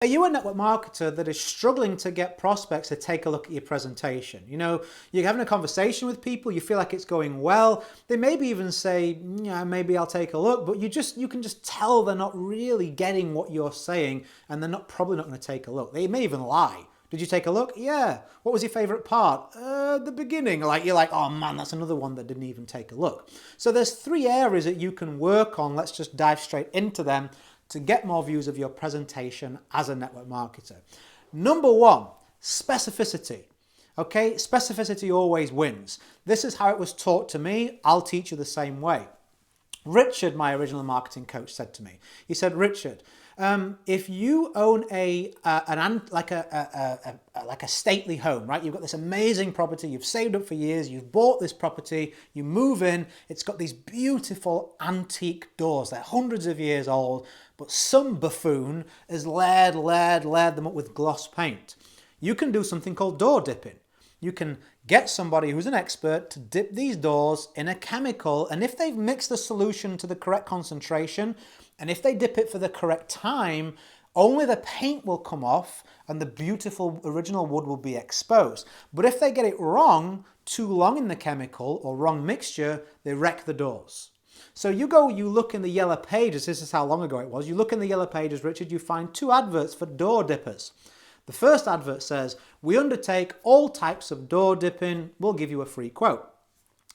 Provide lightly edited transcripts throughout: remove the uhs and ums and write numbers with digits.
Are you a network marketer that is struggling to get prospects to take a look at your presentation? You know, you're having a conversation with people, you feel like it's going well. They maybe even say, yeah, maybe I'll take a look, but you can just tell they're not really getting what you're saying, and they're probably not going to take a look. They may even lie. Did you take a look? Yeah. What was your favorite part? The beginning. Like, you're like, oh man, that's another one that didn't even take a look. So there's 3 areas that you can work on. Let's just dive straight into them to get more views of your presentation as a network marketer. Number 1, specificity. Okay, specificity always wins. This is how it was taught to me. I'll teach you the same way. Richard, my original marketing coach, said to me, he said, Richard, if you own like a stately home, right? You've got this amazing property, you've saved up for years, you've bought this property, you move in, it's got these beautiful antique doors. They're hundreds of years old, but some buffoon has layered them up with gloss paint. You can do something called door dipping. You can get somebody who's an expert to dip these doors in a chemical, and if they've mixed the solution to the correct concentration, and if they dip it for the correct time, only the paint will come off and the beautiful original wood will be exposed. But if they get it wrong, too long in the chemical or wrong mixture, they wreck the doors. So you look in the yellow pages, this is how long ago it was, you look in the yellow pages, Richard, you find 2 adverts for door dippers. The first advert says, we undertake all types of door dipping, we'll give you a free quote.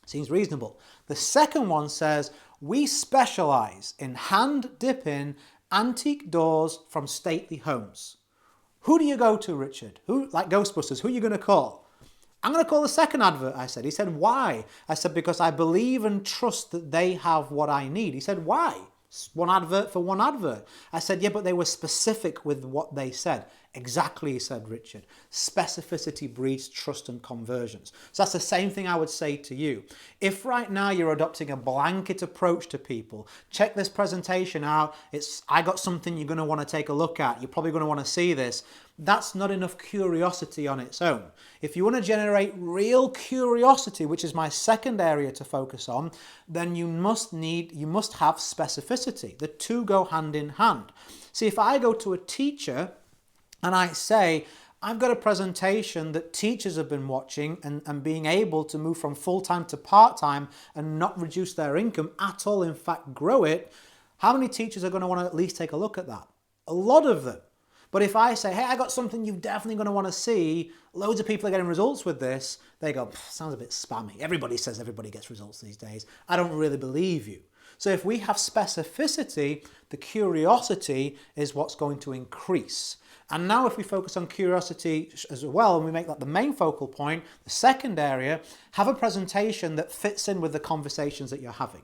Seems reasonable. The second one says, we specialize in hand dipping antique doors from stately homes. Who do you go to, Richard? Who, like Ghostbusters, who are you going to call? I'm going to call the second advert, I said. He said, why? I said, because I believe and trust that they have what I need. He said, why? 1 advert for 1 advert. I said, yeah, but they were specific with what they said. Exactly, said Richard. Specificity breeds trust and conversions. So that's the same thing I would say to you. If right now you're adopting a blanket approach to people, check this presentation out. I got something you're going to want to take a look at. You're probably going to want to see this. That's not enough curiosity on its own. If you want to generate real curiosity, which is my second area to focus on, then you must have specificity. The 2 go hand in hand. See, if I go to a teacher and I say, I've got a presentation that teachers have been watching and being able to move from full-time to part-time and not reduce their income at all, in fact, grow it, how many teachers are going to want to at least take a look at that? A lot of them. But if I say, hey, I got something you're definitely going to want to see, loads of people are getting results with this, they go, sounds a bit spammy. Everybody says everybody gets results these days. I don't really believe you. So if we have specificity, the curiosity is what's going to increase. And now if we focus on curiosity as well, and we make that the main focal point, the second area, have a presentation that fits in with the conversations that you're having.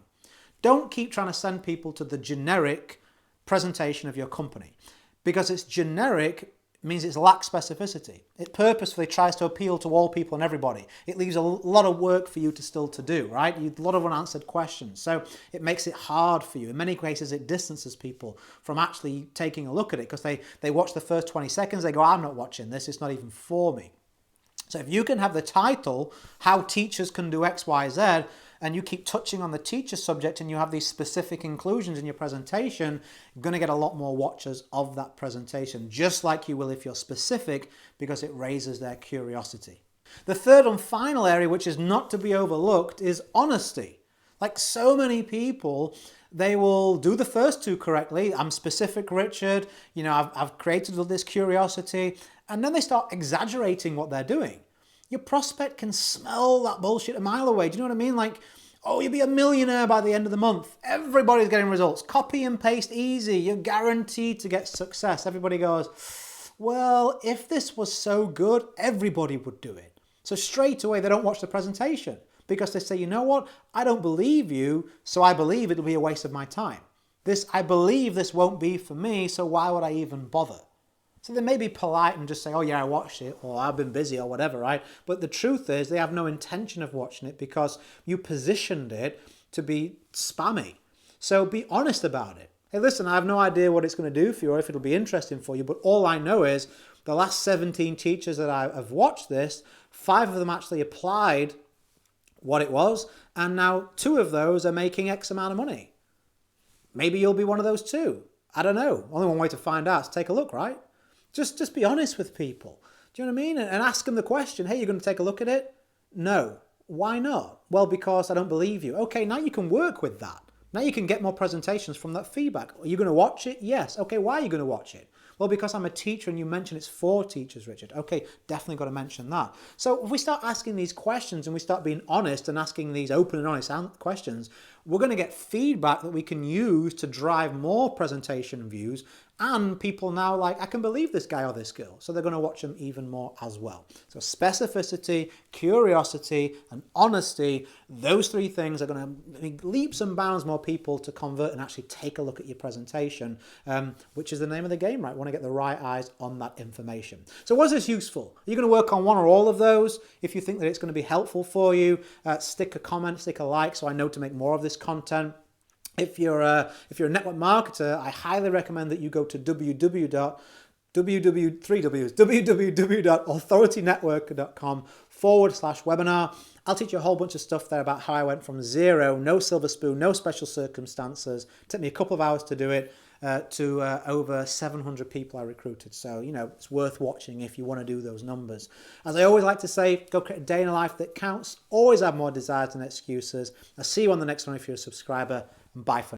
Don't keep trying to send people to the generic presentation of your company. Because it's generic means it lacks specificity. It purposefully tries to appeal to all people and everybody. It leaves a lot of work for you to still to do, right? A lot of unanswered questions. So it makes it hard for you. In many cases, it distances people from actually taking a look at it because they watch the first 20 seconds, they go, I'm not watching this, it's not even for me. So if you can have the title, How Teachers Can Do X, Y, Z, and you keep touching on the teacher subject and you have these specific inclusions in your presentation, you're going to get a lot more watchers of that presentation, just like you will if you're specific, because it raises their curiosity. The third and final area, which is not to be overlooked, is honesty. Like so many people, they will do the first 2 correctly. I'm specific, Richard. You know, I've created this curiosity. And then they start exaggerating what they're doing. Your prospect can smell that bullshit a mile away. Do you know what I mean? Like, oh, you'll be a millionaire by the end of the month. Everybody's getting results. Copy and paste easy. You're guaranteed to get success. Everybody goes, well, if this was so good, everybody would do it. So straight away, they don't watch the presentation because they say, you know what? I don't believe you, so I believe it'll be a waste of my time. I believe this won't be for me, so why would I even bother? So they may be polite and just say, oh yeah, I watched it, or I've been busy, or whatever, right? But the truth is they have no intention of watching it because you positioned it to be spammy. So be honest about it. Hey, listen, I have no idea what it's going to do for you or if it'll be interesting for you, but all I know is the last 17 teachers that I've watched this, 5 of them actually applied what it was, and now 2 of those are making X amount of money. Maybe you'll be one of those 2. I don't know. Only one way to find out is take a look, right? Just be honest with people. Do you know what I mean? And ask them the question, hey, you're going to take a look at it? No. Why not? Well, because I don't believe you. Okay, now you can work with that. Now you can get more presentations from that feedback. Are you going to watch it? Yes. Okay, why are you going to watch it? Well, because I'm a teacher and you mentioned it's for teachers, Richard. Okay, definitely got to mention that. So if we start asking these questions and we start being honest and asking these open and honest questions, we're going to get feedback that we can use to drive more presentation views, and people now like, I can believe this guy or this girl. So they're going to watch them even more as well. So specificity, curiosity, and honesty, those three things are going to make leaps and bounds more people to convert and actually take a look at your presentation, which is the name of the game, right? We want to get the right eyes on that information. So was this useful? Are you going to work on one or all of those? If you think that it's going to be helpful for you, stick a comment, stick a like so I know to make more of this content. If you're a network marketer, I highly recommend that you go to www.authoritynetworker.com/webinar. I'll teach you a whole bunch of stuff there about how I went from zero, no silver spoon, no special circumstances. It took me a couple of hours to do it, to over 700 people I recruited. So, it's worth watching if you want to do those numbers. As I always like to say, go create a day in a life that counts. Always have more desires than excuses. I'll see you on the next one if you're a subscriber. Bye for now.